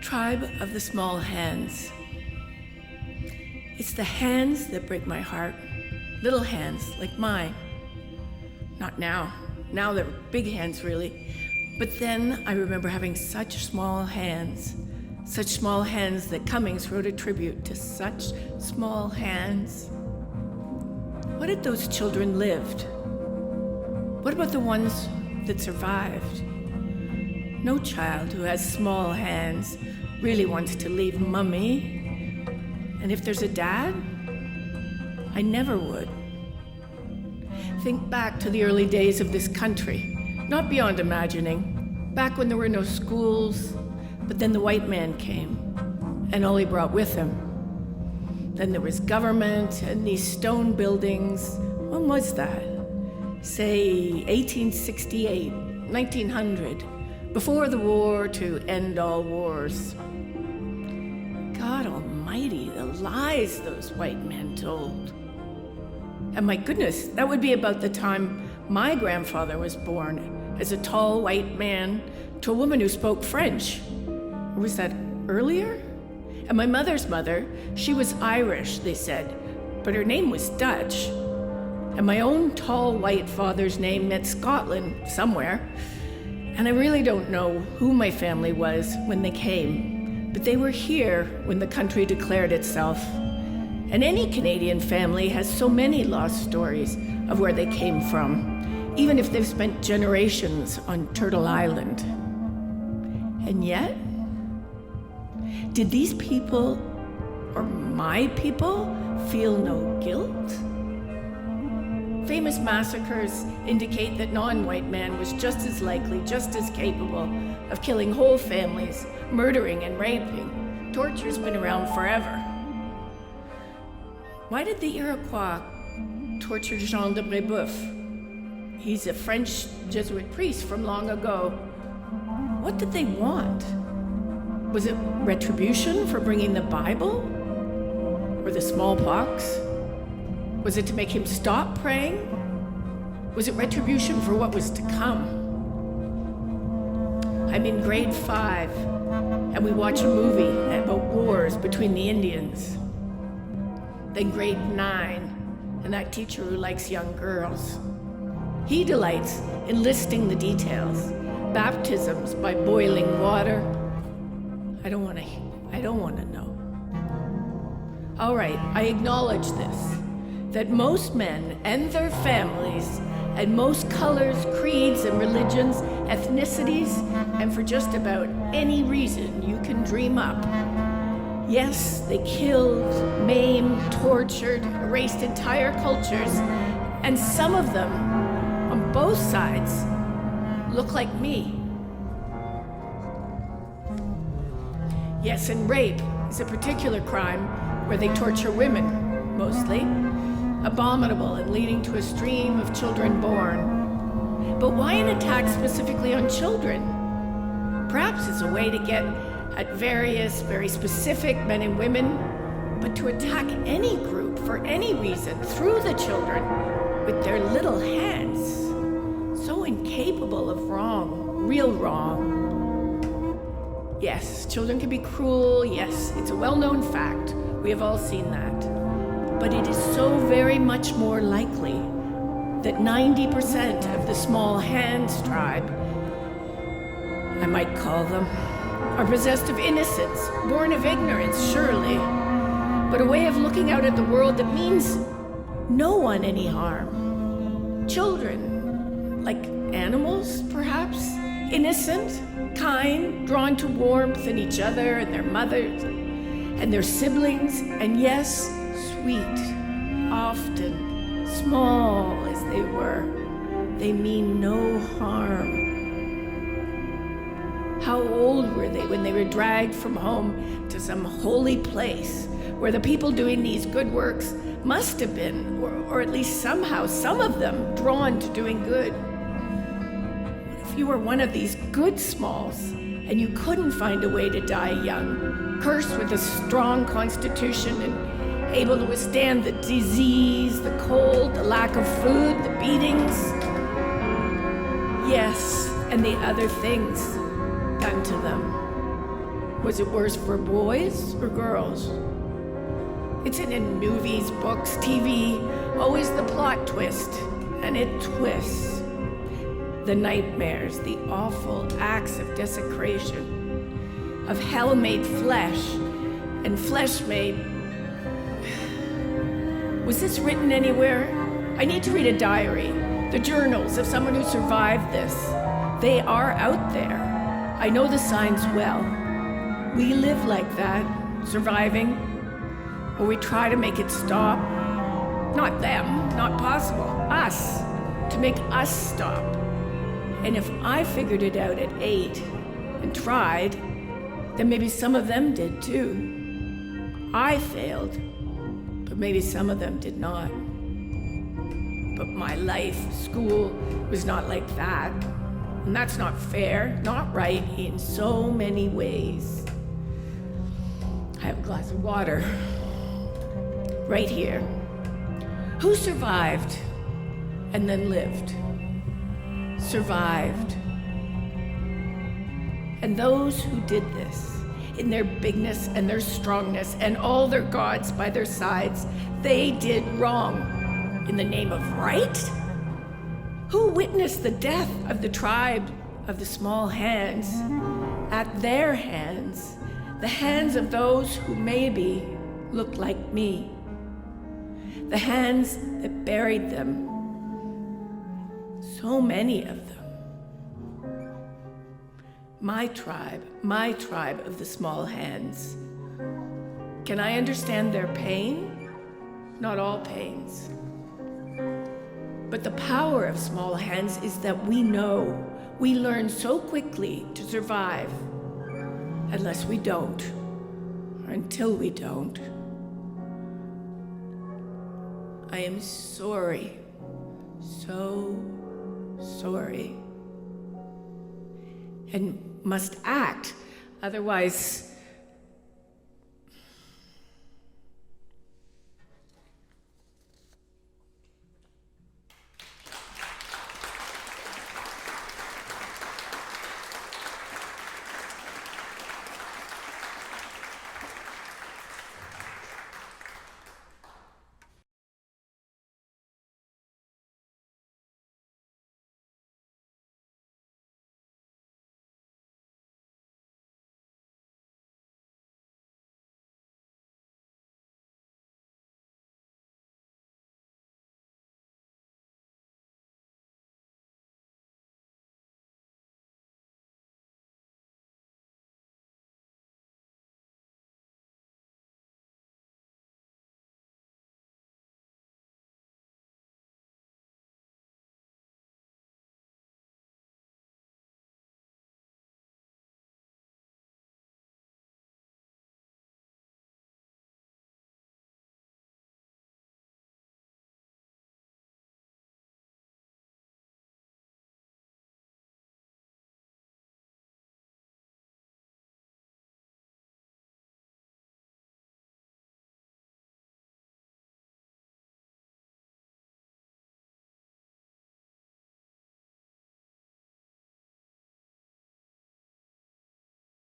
Tribe of the small hands. It's the hands that break my heart. Little hands like mine. Not now. Now they're big hands, really. But then I remember having such small hands that Cummings wrote a tribute to such small hands. What if those children lived? What about the ones that survived? No child who has small hands really wants to leave Mummy. And if there's a dad, I never would. Think back to the early days of this country, not beyond imagining, back when there were no schools, but then the white man came, and all he brought with him. Then there was government and these stone buildings. When was that? Say 1868, 1900, before the war to end all wars. God almighty, the lies those white men told. And my goodness, that would be about the time my grandfather was born, as a tall white man to a woman who spoke French. Or was that earlier? And my mother's mother, she was Irish, they said, but her name was Dutch. And my own tall white father's name meant Scotland somewhere. And I really don't know who my family was when they came, but they were here when the country declared itself. And any Canadian family has so many lost stories of where they came from, even if they've spent generations on Turtle Island. And yet, did these people, or my people, feel no guilt? Famous massacres indicate that non-white man was just as likely, just as capable of killing whole families, murdering and raping. Torture's been around forever. Why did the Iroquois torture Jean de Brébeuf? He's a French Jesuit priest from long ago. What did they want? Was it retribution for bringing the Bible? Or the smallpox? Was it to make him stop praying? Was it retribution for what was to come? I'm in grade 5, and we watch a movie about wars between the Indians. Then grade 9, and that teacher who likes young girls. He delights in listing the details. Baptisms by boiling water. I don't want to know. All right, I acknowledge this, that most men and their families and most colors, creeds, and religions, ethnicities, and for just about any reason you can dream up. Yes, they killed, maimed, tortured, erased entire cultures, and some of them, on both sides, look like me. Yes, and rape is a particular crime where they torture women, mostly. Abominable and leading to a stream of children born. But why an attack specifically on children? Perhaps it's a way to get at various, very specific men and women, but to attack any group for any reason through the children with their little hands. So incapable of wrong, real wrong. Yes, children can be cruel. Yes, it's a well-known fact. We have all seen that. But it is so very much more likely that 90% of the small hands tribe, I might call them, are possessed of innocence, born of ignorance, surely, but a way of looking out at the world that means no one any harm. Children, like animals, perhaps, innocent, kind, drawn to warmth in each other and their mothers and their siblings, and yes, sweet, often, small as they were, they mean no harm. How old were they when they were dragged from home to some holy place where the people doing these good works must have been, or at least somehow, some of them, drawn to doing good? What if you were one of these good smalls and you couldn't find a way to die young, cursed with a strong constitution able to withstand the disease, the cold, the lack of food, the beatings. Yes, and the other things done to them. Was it worse for boys or girls? It's in movies, books, TV, always the plot twist, and it twists. The nightmares, the awful acts of desecration, of hell-made flesh, and flesh-made. Was this written anywhere? I need to read a diary, the journals of someone who survived this. They are out there. I know the signs well. We live like that, surviving, or we try to make it stop. Not them, not possible, us, to make us stop. And if I figured it out at 8 and tried, then maybe some of them did too. I failed, but maybe some of them did not. But my life, school, was not like that. And that's not fair, not right in so many ways. I have a glass of water right here. Who survived and then lived? Survived. And those who did this, in their bigness and their strongness and all their gods by their sides, they did wrong in the name of right? Who witnessed the death of the tribe of the small hands at their hands, the hands of those who maybe looked like me, the hands that buried them, so many of them. My tribe of the small hands. Can I understand their pain? Not all pains. But the power of small hands is that we know, we learn so quickly to survive, unless we don't, or until we don't. I am sorry, so sorry, and must act, otherwise